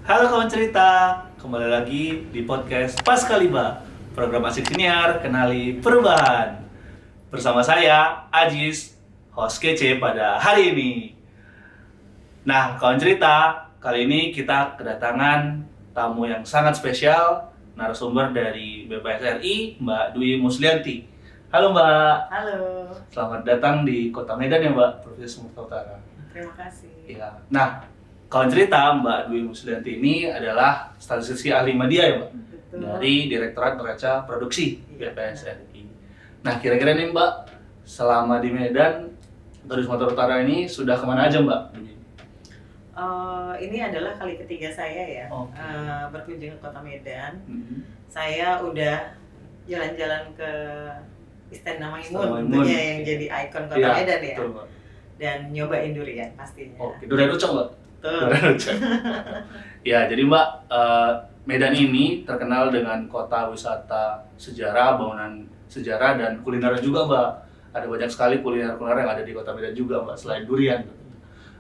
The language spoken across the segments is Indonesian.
Halo kawan cerita, kembali lagi di podcast Paskaliba, program asik siniar kenali perubahan. Bersama saya, Ajis, host kece pada hari ini. Nah, kawan cerita, kali ini kita kedatangan tamu yang sangat spesial, narasumber dari BPS RI, Mbak Dwi Muslianti. Halo Mbak. Halo, Selamat datang di Kota Medan ya Mbak, Provinsi Sumatera Utara. terima kasih. Ya. Nah, kawan cerita Mbak Dwi Muslianti ini adalah statistisi ahli media ya Mbak, Betul. dari Direktorat Neraca Produksi Iya. BPS RI. Nah, kira-kira nih Mbak, selama di Medan atau di Sumatera Utara ini sudah kemana aja Mbak? Ini adalah kali ketiga saya ya Oke. berkunjung ke Kota Medan. Mhm. Saya udah jalan-jalan ke Istana Istana Maimun Maimun. tentunya yang jadi ikon Kota Iya, Medan ya. betul Mbak. Dan nyobain durian pastinya. Oke, durian ucok Mbak? Betul. Durian ucok. Ya, jadi Mbak, Medan ini terkenal dengan kota wisata sejarah, bangunan sejarah, dan kuliner juga Mbak. Ada banyak sekali kuliner-kuliner yang ada di Kota Medan juga Mbak, selain durian.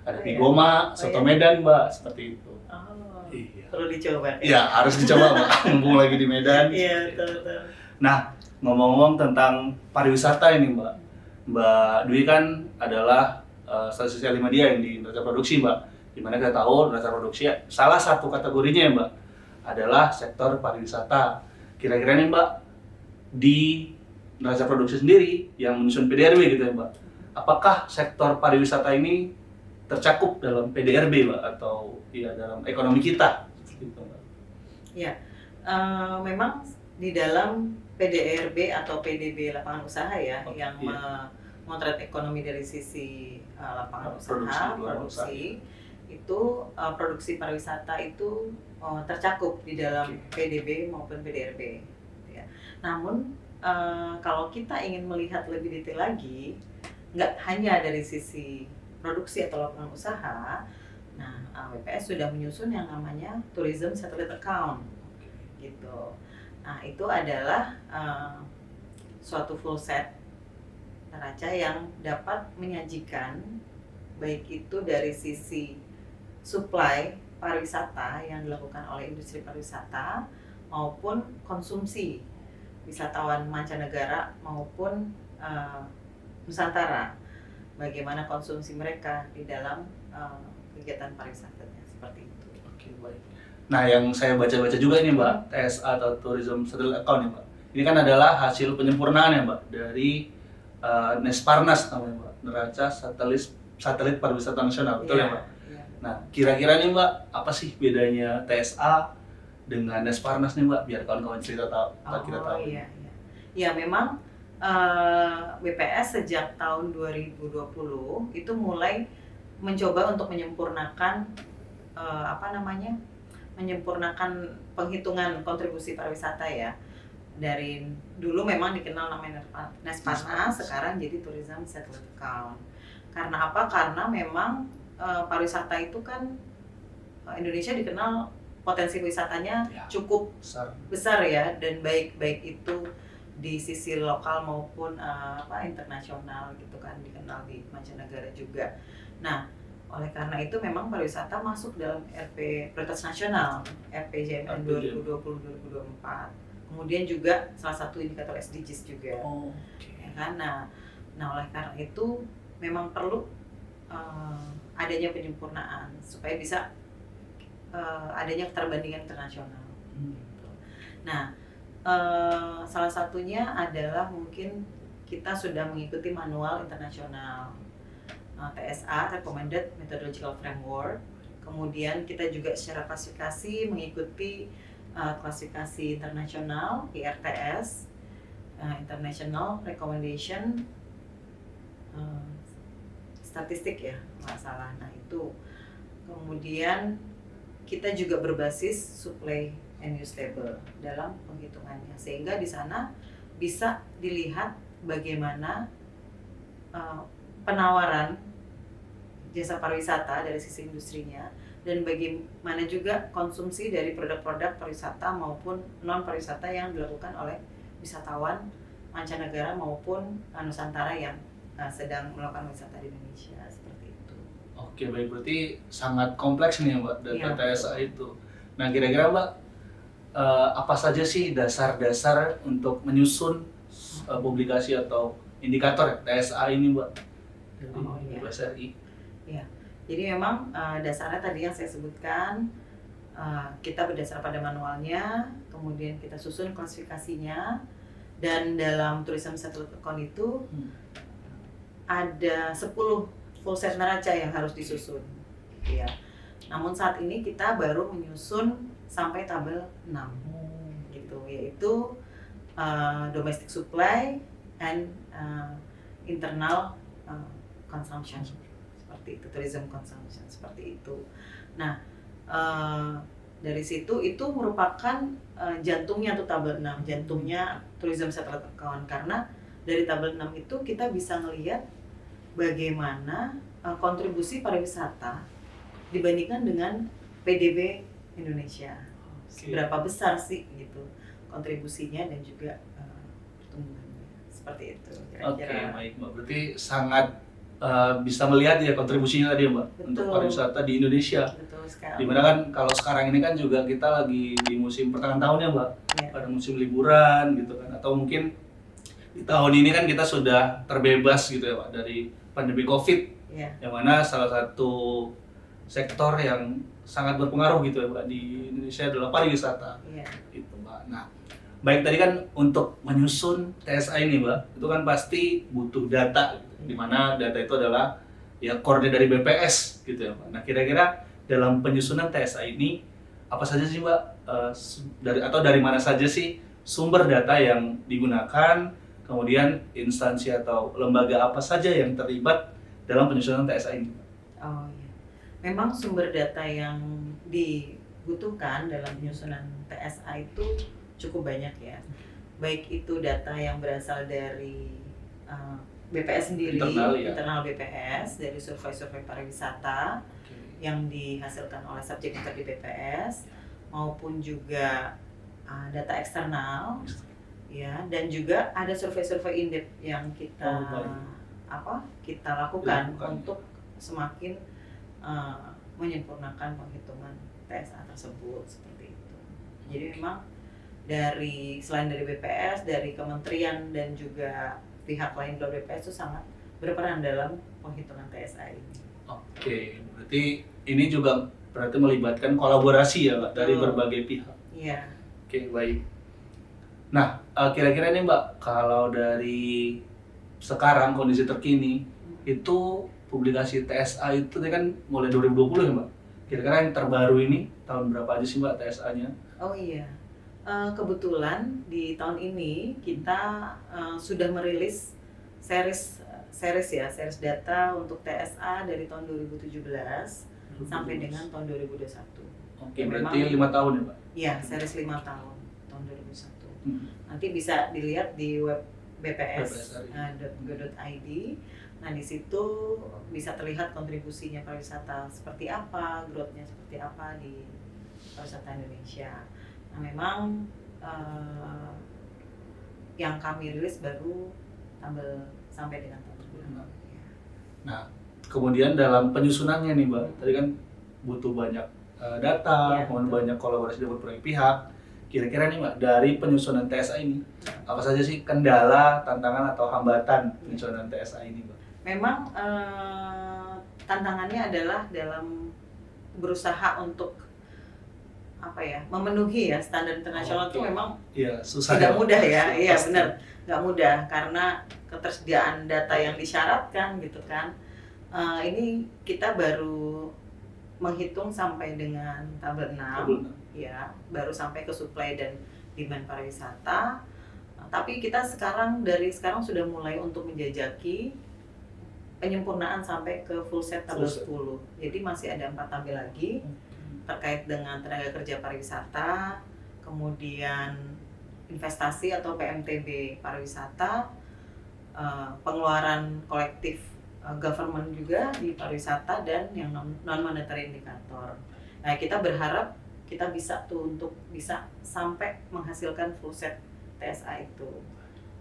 Ada Oh, pigoma, iya. soto Oh, iya. Medan Mbak, seperti itu. Oh, Iya. perlu dicoba. Iya, harus dicoba Mbak, mumpung lagi di Medan. Iya, betul. Nah, ngomong-ngomong tentang pariwisata ini Mbak, Mbak Dwi kan adalah statistisi ahli media yang di neraca produksi Mbak. Dimana kita tahu neraca produksi salah satu kategorinya ya Mbak adalah sektor pariwisata. Kira-kira nih Mbak, di neraca produksi sendiri yang menyusun PDRB gitu ya Mbak, apakah sektor pariwisata ini tercakup dalam PDRB Mbak atau ya dalam ekonomi kita? Seperti itu Mbak. Ya, memang di dalam PDRB atau PDB lapangan usaha ya, Oke, yang iya. memotret ekonomi dari sisi lapangan Produksi, usaha, luar produksi, itu produksi pariwisata itu tercakup di dalam PDB maupun PDRB. Ya. Namun kalau kita ingin melihat lebih detail lagi, nggak hanya dari sisi produksi atau lapangan usaha, nah BPS sudah menyusun yang namanya Tourism Satellite Account, gitu. Nah itu adalah suatu full set neraca yang dapat menyajikan baik itu dari sisi supply pariwisata yang dilakukan oleh industri pariwisata maupun konsumsi wisatawan mancanegara maupun Nusantara, bagaimana konsumsi mereka di dalam kegiatan pariwisatanya, seperti itu. Oke, baik. Nah, yang saya baca-baca juga ini Mbak, TSA atau Tourism Satellite Account ya Mbak. Ini kan adalah hasil penyempurnaan ya Mbak dari Nesparnas namanya Mbak, Neraca Satelit Pariwisata Nasional, betul ya Mbak? Iya. Nah, kira-kira nih Mbak, apa sih bedanya TSA dengan Nesparnas nih Mbak, biar kawan-kawan cerita tahu, kita tahu. Iya. Ya memang BPS sejak tahun 2020 itu mulai mencoba untuk menyempurnakan menyempurnakan penghitungan kontribusi pariwisata ya. Dari dulu memang dikenal namanya Nesparnas, sekarang jadi Tourism Satellite Account. Karena apa? Karena memang pariwisata itu kan Indonesia dikenal potensi wisatanya Ya, cukup besar ya, dan baik itu di sisi lokal maupun internasional gitu kan, dikenal di mancanegara juga. Nah, oleh karena itu memang pariwisata masuk dalam RP Prioritas Nasional, RPJMN 2020-2024. Kemudian juga salah satu indikator SDGs juga. Ya kan? Nah, oleh karena itu memang perlu adanya penyempurnaan supaya bisa adanya keterbandingan internasional. Nah, salah satunya adalah mungkin kita sudah mengikuti manual internasional TSA, Recommended Methodological Framework. Kemudian kita juga secara klasifikasi mengikuti klasifikasi internasional IRTS, International Recommendation Statistik ya, nggak salah. Nah itu kemudian kita juga berbasis supply and use label dalam penghitungannya, sehingga di sana bisa dilihat bagaimana penawaran jasa pariwisata dari sisi industrinya, dan bagaimana juga konsumsi dari produk-produk pariwisata maupun non pariwisata yang dilakukan oleh wisatawan mancanegara maupun Nusantara yang sedang melakukan wisata di Indonesia, seperti itu. Oke, baik, berarti sangat kompleks nih Mbak data Iya, TSA itu. Nah, kira-kira Mbak, apa saja sih dasar-dasar untuk menyusun publikasi atau indikator ya, TSA ini Mbak dari Oh, iya. BPSRI? Ya, jadi memang dasarnya tadi yang saya sebutkan, kita berdasar pada manualnya, kemudian kita susun klasifikasinya, dan dalam Tourism Satellite Account itu ada 10 full set neraca yang harus disusun, gitu ya. Namun saat ini kita baru menyusun sampai tabel 6, gitu, yaitu domestic supply and internal consumption, seperti itu, tourism consumption, seperti itu. Nah, dari situ itu merupakan jantungnya tuh tabel 6, jantungnya Tourism Satellite Account, karena dari tabel 6 itu kita bisa ngelihat bagaimana kontribusi pariwisata dibandingkan dengan PDB Indonesia. Seberapa besar sih gitu kontribusinya dan juga pertumbuhannya. Seperti itu kira-kira. Oke, baik Mbak. Berarti sangat bisa melihat ya kontribusinya tadi ya Mbak. Betul. Untuk pariwisata di Indonesia. Betul sekali. Dimana kan kalau sekarang ini kan juga kita lagi di musim pertengahan tahun ya Mbak. Ya. Pada musim liburan gitu kan. Atau mungkin di tahun ini kan kita sudah terbebas gitu ya Pak dari pandemi COVID. Ya. Yang mana salah satu sektor yang sangat berpengaruh gitu ya Mbak di Indonesia adalah pariwisata. Ya. Gitu Mbak. Nah, baik tadi kan untuk menyusun TSA ini Mbak, itu kan pasti butuh data gitu. Di mana data itu adalah ya core dari BPS gitu ya Mbak. Nah, kira-kira dalam penyusunan TSA ini apa saja sih Mbak, dari mana saja sih sumber data yang digunakan, kemudian instansi atau lembaga apa saja yang terlibat dalam penyusunan TSA ini? Oh iya. Memang sumber data yang dibutuhkan dalam penyusunan TSA itu cukup banyak ya. Baik itu data yang berasal dari BPS sendiri, internal BPS, dari survei-survei pariwisata yang dihasilkan oleh subjek matter di BPS, maupun juga data eksternal, ya, dan juga ada survei-survei in-depth yang kita kita lakukan untuk semakin menyempurnakan penghitungan TSA tersebut, seperti itu. Jadi memang selain dari BPS, dari kementerian dan juga pihak lain di luar BPS itu sangat berperan dalam penghitungan TSA ini. Oke, berarti ini juga berarti melibatkan kolaborasi ya Mbak dari berbagai pihak. Iya. Oke, baik. Nah, kira-kira nih Mbak, kalau dari sekarang kondisi terkini itu publikasi TSA itu kan mulai 2020 ya Mbak. Kira-kira yang terbaru ini tahun berapa aja sih Mbak TSA-nya? Oh iya. Kebetulan di tahun ini kita sudah merilis series data untuk TSA dari tahun 2017 sampai dengan tahun 2021. Oke, berarti 5 tahun ya Pak? Iya, series 5 tahun, tahun 2001. Nanti bisa dilihat di web bps.go.id. Nah, di situ bisa terlihat kontribusinya pariwisata seperti apa, growth-nya seperti apa di pariwisata Indonesia. Nah, memang yang kami rilis baru sampai dengan tahun bulan. Nah, kemudian dalam penyusunannya nih Mbak, tadi kan butuh banyak data, kemudian banyak kolaborasi dengan berbagai pihak. Kira-kira nih Mbak, dari penyusunan TSA ini, apa saja sih kendala, tantangan, atau hambatan penyusunan TSA ini Mbak? Memang tantangannya adalah dalam berusaha untuk memenuhi ya standar internasional itu memang susah tidak mudah ya. Iya benar, nggak mudah karena ketersediaan data yang disyaratkan gitu kan. Ini kita baru menghitung sampai dengan tabel 6 ya, baru sampai ke supply dan demand pariwisata. Tapi kita dari sekarang sudah mulai untuk menjajaki penyempurnaan sampai ke full set tabel 10. Jadi masih ada 4 tabel lagi terkait dengan tenaga kerja pariwisata, kemudian investasi atau PMTB pariwisata, pengeluaran kolektif government juga di pariwisata, dan yang non-monetary indikator. Nah, kita berharap kita bisa untuk bisa sampai menghasilkan full set TSA itu.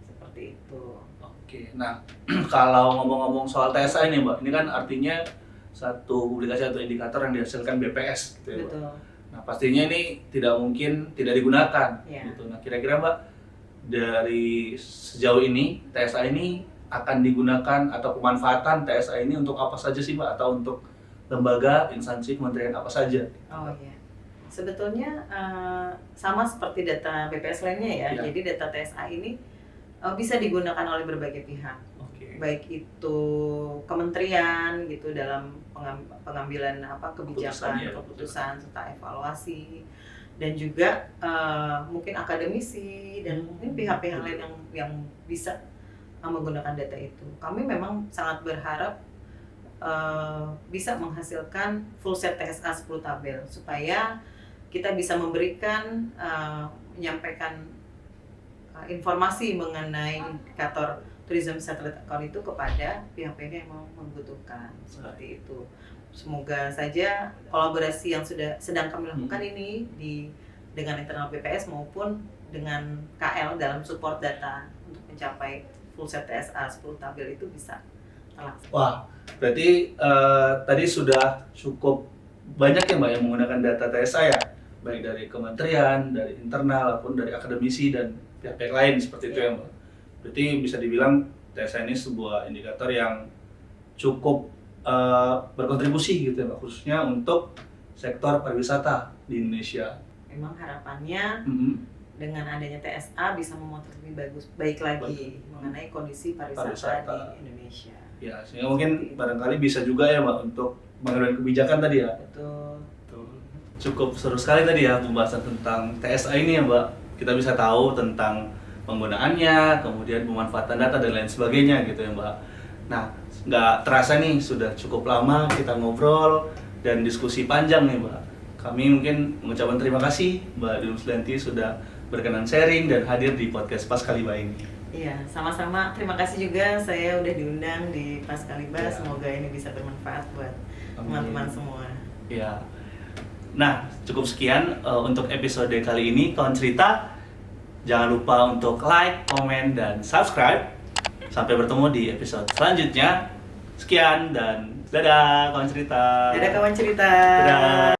Seperti itu. Oke, nah kalau ngomong-ngomong soal TSA ini Mbak, ini kan artinya satu publikasi atau indikator yang dihasilkan BPS gitu ya Mbak. Betul. Nah, pastinya ini tidak mungkin tidak digunakan Iya. gitu. Nah, kira-kira Mbak dari sejauh ini TSA ini akan digunakan atau pemanfaatan TSA ini untuk apa saja sih Mbak, atau untuk lembaga, instansi, kementerian apa saja? Oh iya. Sebetulnya sama seperti data BPS lainnya ya. Ya. Jadi data TSA ini bisa digunakan oleh berbagai pihak. Oke. Baik itu kementerian gitu dalam pengambilan kebijakan, Keputusan, ya. keputusan serta evaluasi, dan juga mungkin akademisi dan mungkin pihak-pihak lain yang bisa menggunakan data itu. Kami memang sangat berharap bisa menghasilkan full set TSA 10 tabel supaya kita bisa memberikan menyampaikan informasi mengenai indikator tourism satellite account itu kepada pihak-pihak yang mau membutuhkan, seperti itu. Semoga saja kolaborasi yang sedang kami lakukan ini dengan internal BPS maupun dengan KL dalam support data untuk mencapai full set TSA 10 tabel itu bisa terlaksana. Wah, berarti tadi sudah cukup banyak ya Mbak yang menggunakan data TSA ya, baik dari kementerian, dari internal, maupun dari akademisi dan pihak-pihak lain seperti itu ya Mbak. Berarti bisa dibilang TSA ini sebuah indikator yang cukup berkontribusi gitu ya Mbak, khususnya untuk sektor pariwisata di Indonesia. Memang harapannya dengan adanya TSA bisa memotret lebih baik lagi mengenai kondisi pariwisata di Indonesia. Ya, sehingga mungkin barangkali bisa juga ya Mbak untuk mengambil kebijakan tadi ya. Betul. Cukup seru sekali tadi ya pembahasan tentang TSA ini ya Mbak. Kita bisa tahu tentang penggunaannya, kemudian pemanfaatan data dan lain sebagainya gitu ya Mbak. Nah, nggak terasa nih sudah cukup lama kita ngobrol dan diskusi panjang nih Mbak. Kami mungkin mengucapkan terima kasih Mbak Dwi Muslianti sudah berkenan sharing dan hadir di podcast Pascaliba ini. Iya, sama-sama. Terima kasih juga saya udah diundang di Pascaliba. Ya. Semoga ini bisa bermanfaat buat teman-teman semua. Ya. Nah, cukup sekian untuk episode kali ini. Kawan cerita, jangan lupa untuk like, komen, dan subscribe. Sampai bertemu di episode selanjutnya. Sekian dan dadah kawan cerita. Dadah kawan cerita. Dadah.